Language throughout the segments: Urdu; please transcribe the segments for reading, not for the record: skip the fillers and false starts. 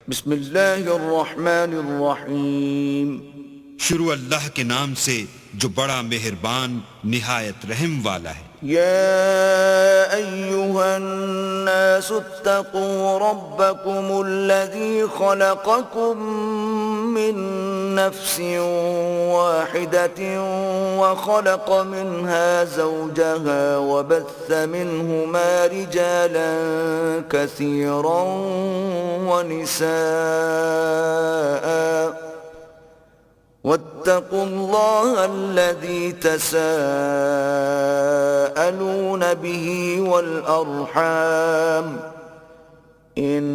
بسم اللہ الرحمن الرحیم۔ شروع اللہ کے نام سے جو بڑا مہربان نہایت رحم والا ہے۔ یا ایہا الناس اتقوا ربکم الذی خلقکم من نفس واحدة وخلق منها زوجها وبث منهما رجالا كثيرا ونساء واتقوا الله الذي تساءلون به والأرحام ان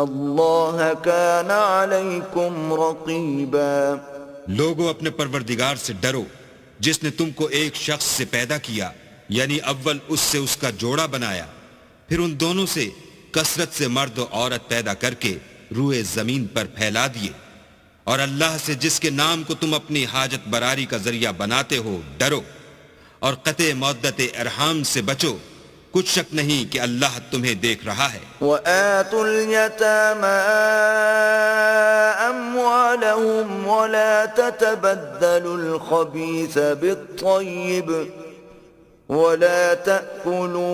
اللہ کان علیکم رقیبا۔ لوگو اپنے پروردگار سے ڈرو جس نے تم کو ایک شخص سے پیدا کیا، یعنی اول اس سے اس کا جوڑا بنایا، پھر ان دونوں سے کثرت سے مرد و عورت پیدا کر کے روئے زمین پر پھیلا دیے، اور اللہ سے جس کے نام کو تم اپنی حاجت براری کا ذریعہ بناتے ہو ڈرو، اور قطع مودت ارحام سے بچو، کچھ شک نہیں کہ اللہ تمہیں دیکھ رہا ہے۔ وَآتُوا الْيَتَامَى أَمْوَالَهُمْ وَلَا تَتَبَدَّلُوا الْخَبِيثَ بِالطَّيِّبِ وَلَا تَأْكُلُوا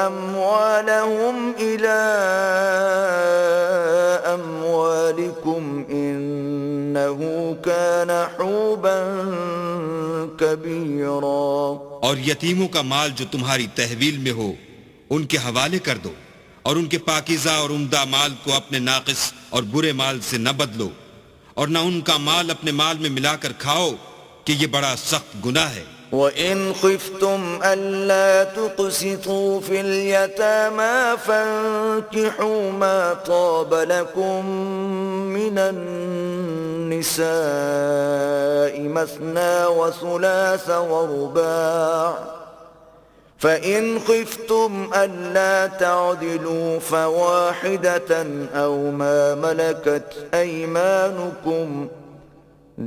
أَمْوَالَهُمْ إِلَىٰ أَمْوَالِكُمْ إِنَّهُ كَانَ حُوبًا كَبِيرًا۔ اور یتیموں کا مال جو تمہاری تحویل میں ہو ان کے حوالے کر دو، اور ان کے پاکیزہ اور عمدہ مال کو اپنے ناقص اور برے مال سے نہ بدلو، اور نہ ان کا مال اپنے مال میں ملا کر کھاؤ کہ یہ بڑا سخت گناہ ہے۔ وَإِنْ خِفْتُمْ أَلَّا تُقْسِطُوا فِي الْيَتَامَى فَانكِحُوا مَا طَابَ لَكُم مِّنَ النِّسَاءِ مَثْنَىٰ وَثُلَاثَ وَرُبَاعَ فَإِنْ خِفْتُمْ أَلَّا تَعْدِلُوا فَوَاحِدَةً أَوْ مَا مَلَكَتْ أَيْمَانُكُمْ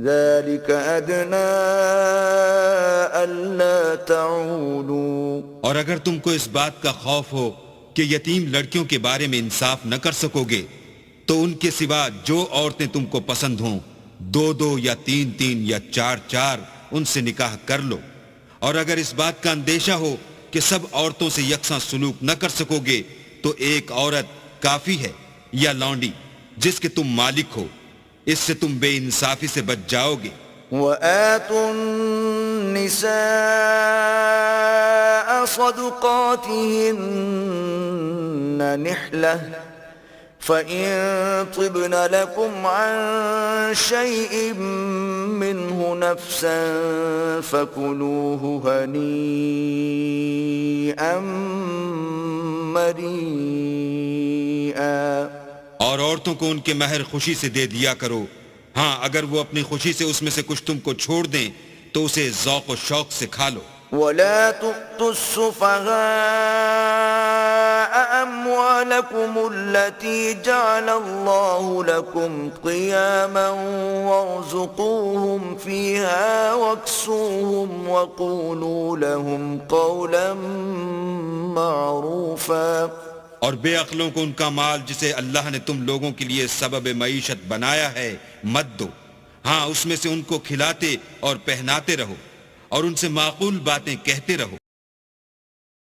ذَلِكَ أَدْنَىٰ أَلَّا تَعُولُوا۔ اور اگر تم کو اس بات کا خوف ہو کہ یتیم لڑکیوں کے بارے میں انصاف نہ کر سکو گے تو ان کے سوا جو عورتیں تم کو پسند ہوں، 2 یا 3 یا 4 ان سے نکاح کر لو، اور اگر اس بات کا اندیشہ ہو کہ سب عورتوں سے یکساں سلوک نہ کر سکو گے تو ایک عورت کافی ہے یا لونڈی جس کے تم مالک ہو، اس سے تم بے انصافی سے بچ جاؤ گے۔ وَآتُوا النِّسَاءَ صَدُقَاتِهِنَّ نِحْلَةً فَإِن طِبْنَ لَكُمْ عَن شَيْءٍ مِّنْهُ نَفْسًا فَكُلُوهُ هَنِيئًا مَّرِيئًا۔ اور عورتوں کو ان کے مہر خوشی سے دے دیا کرو، ہاں اگر وہ اپنی خوشی سے اس میں سے کچھ تم کو چھوڑ دیں تو اسے ذوق و شوق سے کھا لو۔ وَلَا تُؤْتُوا السُّفَهَاءَ أَمْوَالَكُمُ الَّتِي جَعَلَ اللَّهُ لَكُمْ قِيَامًا وَارْزُقُوهُمْ فِيهَا وَاكْسُوهُمْ وَقُولُوا لَهُمْ قَوْلًا مَّعْرُوفًا۔ اور بے عقلوں کو ان کا مال جسے اللہ نے تم لوگوں کے لیے سبب معیشت بنایا ہے مت دو، ہاں اس میں سے ان کو کھلاتے اور پہناتے رہو اور ان سے معقول باتیں کہتے رہو۔